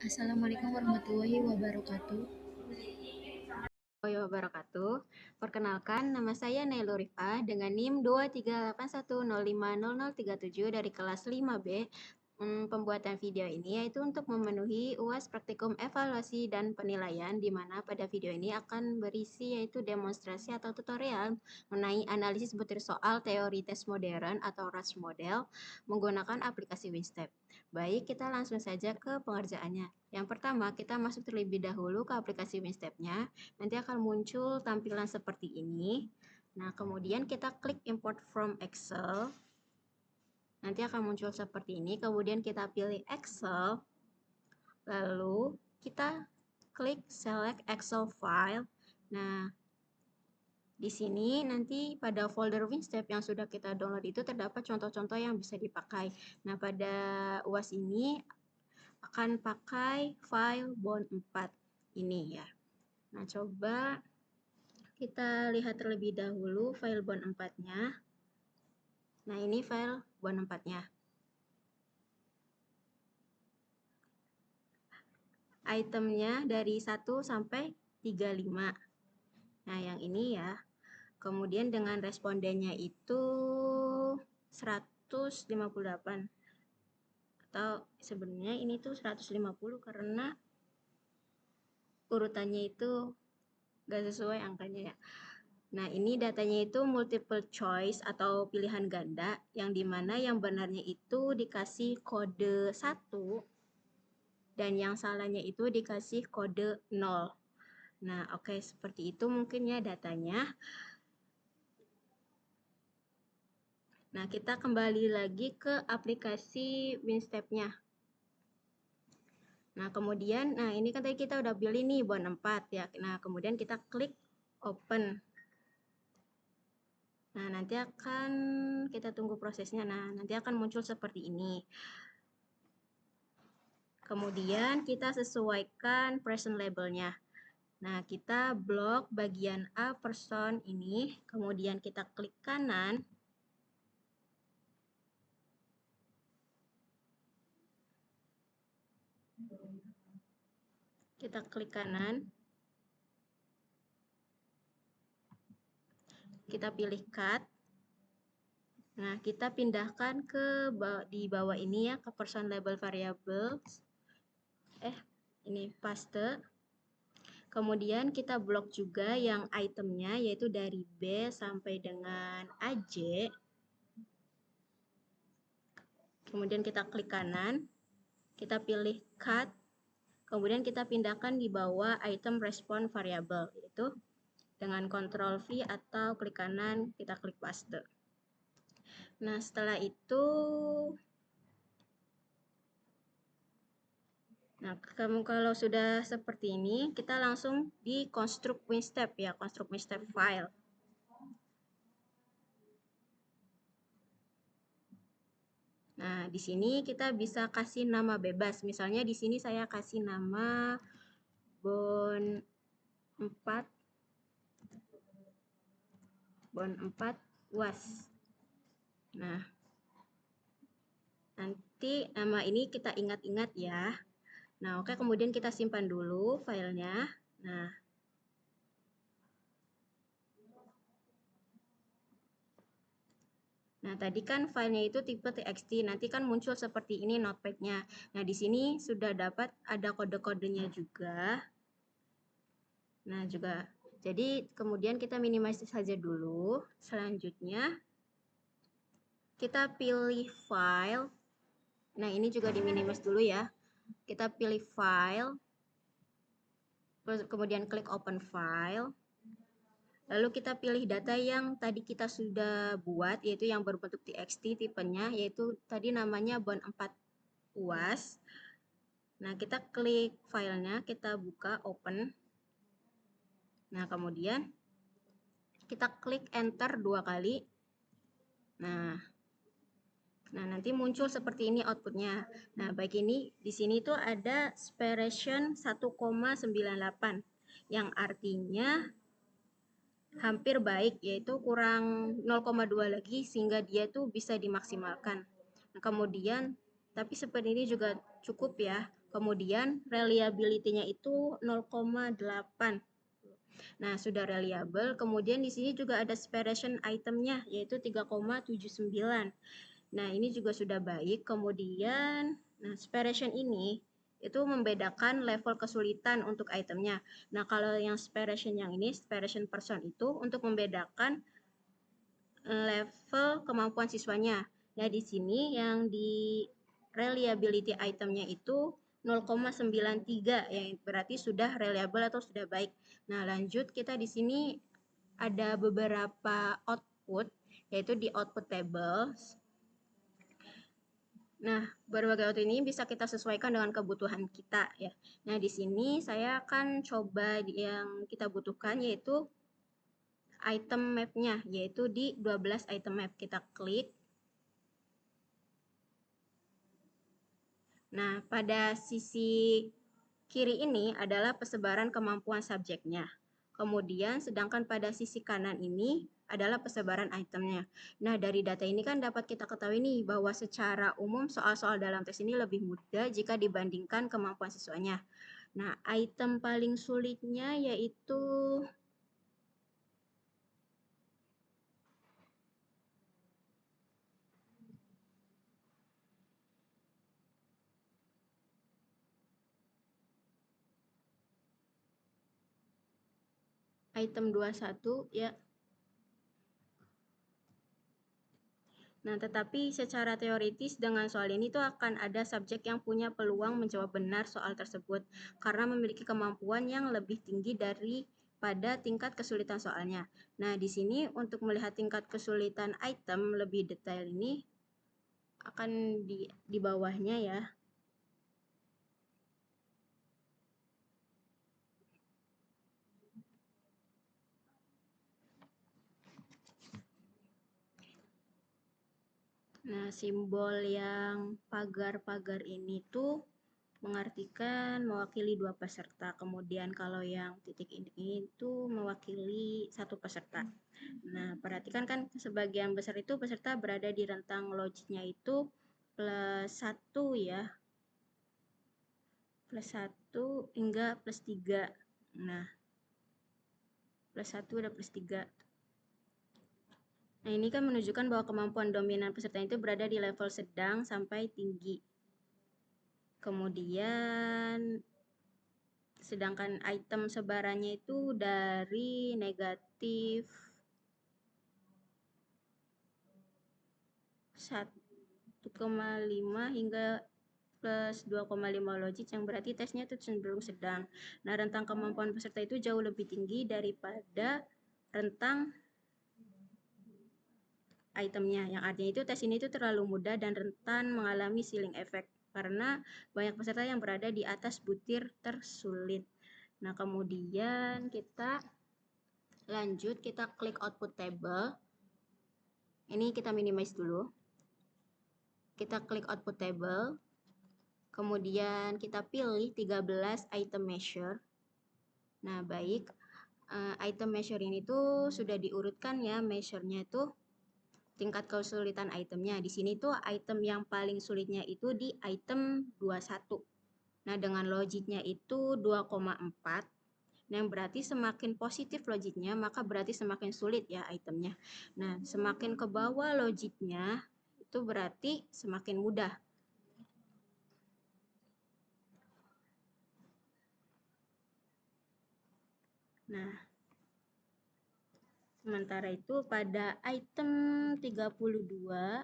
Assalamualaikum warahmatullahi wabarakatuh. Wabarakatuh. Perkenalkan, nama saya Nailul Rifa dengan NIM 23810500037 dari kelas 5B. Pembuatan video ini yaitu untuk memenuhi UAS Praktikum Evaluasi dan Penilaian, di mana pada video ini akan berisi yaitu demonstrasi atau tutorial mengenai analisis butir soal teori tes modern atau RAS model menggunakan aplikasi WinStep. Baik, kita langsung saja ke pengerjaannya. Yang pertama, kita masuk terlebih dahulu ke aplikasi WinStep-nya. Nanti akan muncul tampilan seperti ini. Nah, kemudian kita klik import from Excel. Nanti akan muncul seperti ini. Kemudian kita pilih Excel. Lalu kita klik select Excel file. Nah, di sini nanti pada folder WinStep yang sudah kita download itu terdapat contoh-contoh yang bisa dipakai. Nah, pada UAS ini akan pakai file bond 4 ini ya. Nah, coba kita lihat terlebih dahulu file bond 4-nya. Nah, ini file bond 4-nya. Itemnya dari 1 sampai 35. Nah, yang ini ya. Kemudian dengan respondennya itu 158. Atau sebenarnya ini tuh 150 karena urutannya itu gak sesuai angkanya ya. Nah, ini datanya itu multiple choice atau pilihan ganda, yang dimana yang benarnya itu dikasih kode 1 dan yang salahnya itu dikasih kode 0. Nah, oke, seperti itu mungkin ya datanya. Nah, kita kembali lagi ke aplikasi WinStep-nya. Nah, kemudian, ini kan tadi kita udah pilih nih bond 4 ya. Nah, kemudian kita klik open. Nah, nanti akan kita tunggu prosesnya. Nah, nanti akan muncul seperti ini. Kemudian kita sesuaikan present labelnya. Nah, kita blok bagian A person ini. Kemudian kita klik kanan. Kita klik kanan. Kita pilih cut. Nah, kita pindahkan ke di bawah ini ya, ke person label variables. Ini paste. Kemudian kita blok juga yang itemnya, yaitu dari B sampai dengan AJ. Kemudian kita klik kanan. Kita pilih cut. Kemudian kita pindahkan di bawah item response variable, yaitu dengan Ctrl V atau klik kanan, kita klik paste. Nah, setelah itu, kalau sudah seperti ini, kita langsung di construct WinStep ya, construct WinStep file. Nah, di sini kita bisa kasih nama bebas. Misalnya di sini saya kasih nama bond 4 UAS. Nah, nanti nama ini kita ingat-ingat ya. Nah, oke, kemudian kita simpan dulu filenya. Nah, tadi kan filenya itu tipe txt, nanti kan muncul seperti ini notepad-nya. Nah, di sini sudah dapat ada kode-kodenya juga. Nah, jadi kemudian kita minimize saja dulu. Selanjutnya, kita pilih file. Nah, ini juga di minimize dulu ya. Kita pilih file, kemudian klik open file. Lalu kita pilih data yang tadi kita sudah buat, yaitu yang berbentuk txt tipenya, yaitu tadi namanya bond 4 UAS. Nah, kita klik filenya, kita buka open. Nah, kemudian kita klik enter 2 kali. Nah, nanti muncul seperti ini outputnya. Nah, baik ini di sini tuh ada separation 1,98 yang artinya hampir baik, yaitu kurang 0,2 lagi sehingga dia tuh bisa dimaksimalkan. Nah, kemudian tapi seperti ini juga cukup ya. Kemudian reliability-nya itu 0,8. Nah, sudah reliable. Kemudian di sini juga ada separation itemnya, yaitu 3,79. Nah, ini juga sudah baik. Kemudian, nah, separation ini itu membedakan level kesulitan untuk itemnya. Nah, kalau yang separation yang ini, separation person itu untuk membedakan level kemampuan siswanya. Nah, di sini yang di reliability itemnya itu 0,93 yang berarti sudah reliable atau sudah baik. Nah, lanjut kita di sini ada beberapa output, yaitu di output table. Nah, berbagai output ini bisa kita sesuaikan dengan kebutuhan kita ya. Nah, di sini saya akan coba yang kita butuhkan yaitu item map-nya, yaitu di 12 item map. Kita klik. Nah, pada sisi kiri ini adalah persebaran kemampuan subjeknya. Kemudian, sedangkan pada sisi kanan ini adalah persebaran itemnya. Nah, dari data ini kan dapat kita ketahui nih bahwa secara umum soal-soal dalam tes ini lebih mudah jika dibandingkan kemampuan siswanya. Nah, item paling sulitnya yaitu item 21 ya. Nah, tetapi secara teoritis dengan soal ini tuh akan ada subjek yang punya peluang menjawab benar soal tersebut karena memiliki kemampuan yang lebih tinggi daripada tingkat kesulitan soalnya. Nah, di sini untuk melihat tingkat kesulitan item lebih detail ini akan di bawahnya ya. Nah, simbol yang pagar-pagar ini tuh mengartikan mewakili 2 peserta. Kemudian kalau yang titik ini itu mewakili 1 peserta. Nah, perhatikan kan sebagian besar itu peserta berada di rentang logiknya itu +1 ya. +1 hingga +3. Nah, +1 dan +3. Nah, ini kan menunjukkan bahwa kemampuan dominan peserta itu berada di level sedang sampai tinggi. Kemudian sedangkan item sebarannya itu dari negatif 1,5 hingga plus 2,5 logik yang berarti tesnya itu cenderung sedang. Nah, rentang kemampuan peserta itu jauh lebih tinggi daripada rentang itemnya, yang artinya itu tes ini itu terlalu mudah dan rentan mengalami ceiling effect karena banyak peserta yang berada di atas butir tersulit. Nah, kemudian kita lanjut, kita klik output table. Ini kita minimize dulu. Kita klik output table. Kemudian kita pilih 13 item measure. Nah, baik. Item measure ini tuh sudah diurutkan ya, measure-nya itu tingkat kesulitan itemnya. Di sini tuh item yang paling sulitnya itu di item 21. Nah, dengan logiknya itu 2,4. Nah, berarti semakin positif logiknya, maka berarti semakin sulit ya itemnya. Nah, semakin ke bawah logiknya, itu berarti semakin mudah. Nah, sementara itu pada item 32,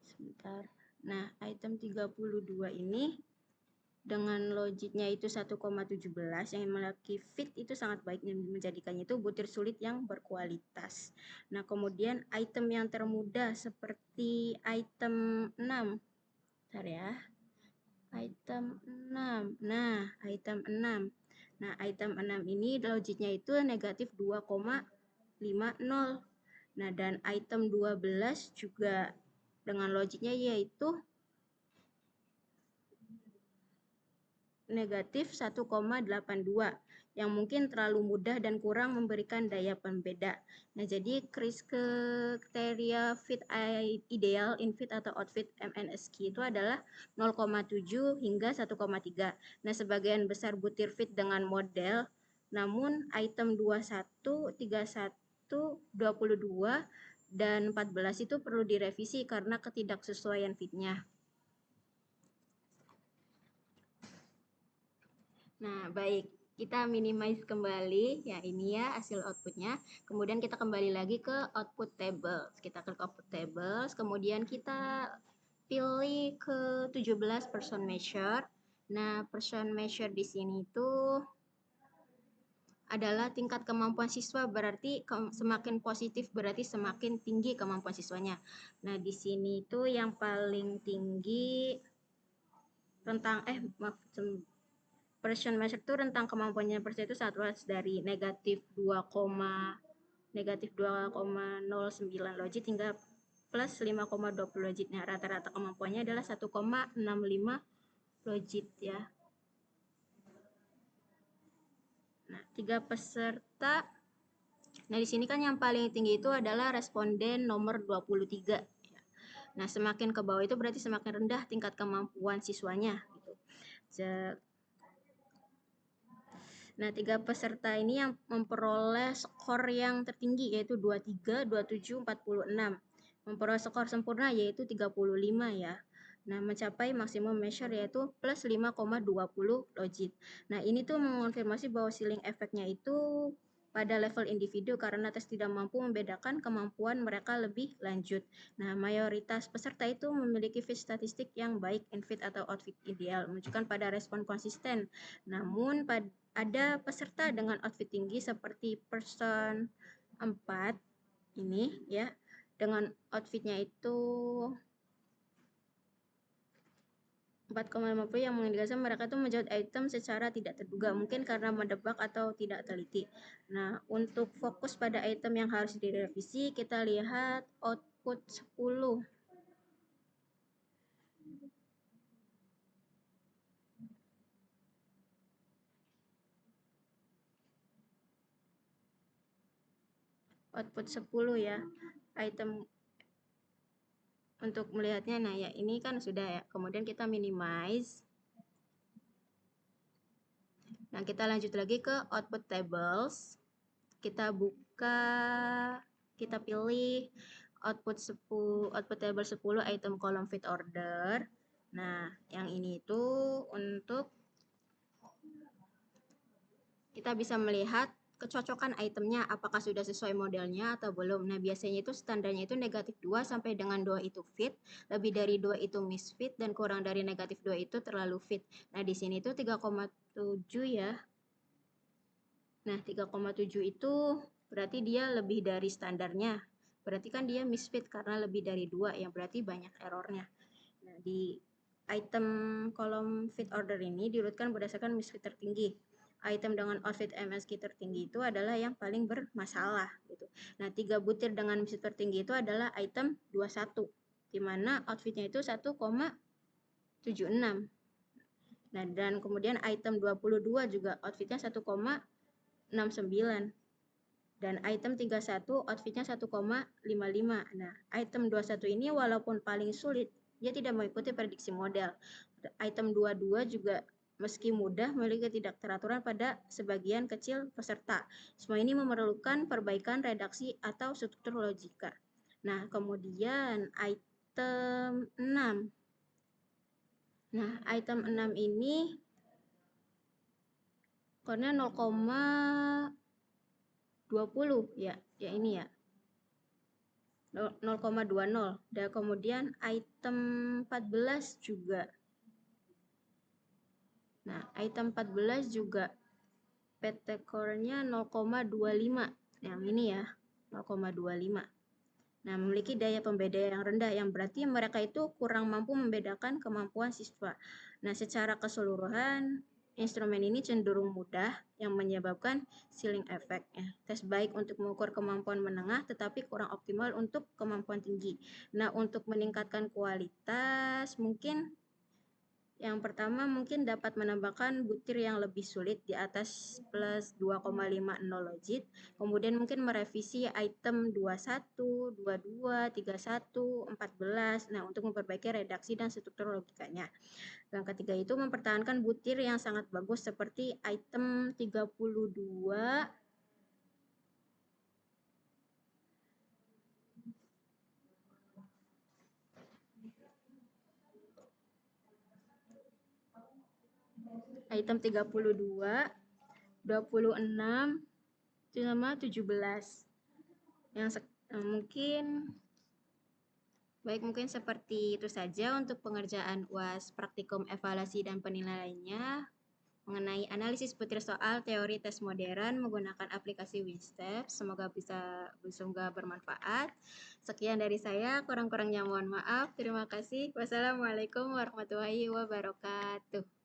sebentar. Nah, item 32 ini dengan logiknya itu 1,17 yang memiliki fit itu sangat baik yang menjadikannya itu butir sulit yang berkualitas. Nah, kemudian item yang termudah seperti item 6. Bentar ya. Item 6. Nah, item 6. Nah, item 6 ini logiknya itu negatif 2,50. Nah, dan item 12 juga dengan logiknya yaitu negatif 1,82 yang mungkin terlalu mudah dan kurang memberikan daya pembeda. Nah, jadi kriteria fit ideal in fit atau outfit MNSQ itu adalah 0,7 hingga 1,3. Nah, sebagian besar butir fit dengan model, namun item 21, 31, 22, dan 14 itu perlu direvisi karena ketidaksesuaian fitnya. Nah, baik. Kita minimize kembali, ya ini ya hasil outputnya. Kemudian kita kembali lagi ke output tables. Kita klik output tables, kemudian kita pilih ke 17 person measure. Nah, person measure di sini itu adalah tingkat kemampuan siswa, berarti semakin positif berarti semakin tinggi kemampuan siswanya. Nah, di sini itu yang paling tinggi rentang person measure itu rentang kemampuannya person itu sangat luas dari negatif 2,09 logit hingga plus 5,20 logit. Nah, rata-rata kemampuannya adalah 1,65 logit ya. Nah, 3 peserta. Nah, di sini kan yang paling tinggi itu adalah responden nomor 23. Nah, semakin ke bawah itu berarti semakin rendah tingkat kemampuan siswanya gitu. Nah, 3 peserta ini yang memperoleh skor yang tertinggi yaitu 23, 27, 46. Memperoleh skor sempurna yaitu 35 ya. Nah, mencapai maksimum measure yaitu plus 5,20 logit. Nah, ini tuh mengonfirmasi bahwa ceiling efeknya itu pada level individu karena tes tidak mampu membedakan kemampuan mereka lebih lanjut. Nah, mayoritas peserta itu memiliki fit statistik yang baik in fit atau outfit ideal, menunjukkan pada respon konsisten. Namun, ada peserta dengan outfit tinggi seperti person 4 ini ya, dengan outfitnya itu 4,50 yang mengindikasikan mereka itu menjawab item secara tidak terduga, mungkin karena mendebak atau tidak teliti. Nah, untuk fokus pada item yang harus direvisi, kita lihat output 10. Output 10 ya. Item untuk melihatnya, nah ya ini kan sudah ya. Kemudian kita minimize. Nah, kita lanjut lagi ke output tables. Kita buka, kita pilih output table 10 item column fit order. Nah, yang ini itu untuk kita bisa melihat kecocokan itemnya apakah sudah sesuai modelnya atau belum. Nah, biasanya itu standarnya itu negatif 2 sampai dengan 2 itu fit, lebih dari 2 itu misfit, dan kurang dari negatif 2 itu terlalu fit. Nah, di sini itu 3,7 ya. Nah, 3,7 itu berarti dia lebih dari standarnya. Berarti kan dia misfit karena lebih dari 2, yang berarti banyak errornya. Nah, di item kolom fit order ini diurutkan berdasarkan misfit tertinggi. Item dengan outfit MSQ tertinggi itu adalah yang paling bermasalah gitu. Nah, 3 butir dengan misfit tertinggi itu adalah item 21, di mana outfitnya itu 1,76. Nah, dan kemudian item 22 juga outfitnya 1,69. Dan item 31 outfitnya 1,55. Nah, item 21 ini walaupun paling sulit, dia tidak mengikuti prediksi model. Item 22 juga meski mudah memiliki ketidakteraturan pada sebagian kecil peserta. Semua ini memerlukan perbaikan redaksi atau struktur logika. Nah, kemudian item 6. Nah, item 6 ini skornya 0,20 ya, ini ya. 0,20. Dan kemudian item 14 juga. Nah, item 14 juga PT Core-nya 0,25. Yang ini ya, 0,25. Nah, memiliki daya pembeda yang rendah, yang berarti mereka itu kurang mampu membedakan kemampuan siswa. Nah, secara keseluruhan, instrumen ini cenderung mudah yang menyebabkan ceiling effect. Tes baik untuk mengukur kemampuan menengah tetapi kurang optimal untuk kemampuan tinggi. Nah, untuk meningkatkan kualitas mungkin Yang pertama mungkin dapat menambahkan butir yang lebih sulit di atas plus 2,50 logit. Kemudian mungkin merevisi item 21, 22, 31, 14. Nah, untuk memperbaiki redaksi dan struktur logikanya. Yang ketiga itu mempertahankan butir yang sangat bagus seperti item 32, item 32, 26, sama 17. Yang mungkin seperti itu saja untuk pengerjaan UAS praktikum evaluasi dan penilaiannya mengenai analisis butir soal teori tes modern menggunakan aplikasi WinStep. Semoga bermanfaat. Sekian dari saya, kurang-kurangnya mohon maaf. Terima kasih. Wassalamualaikum warahmatullahi wabarakatuh.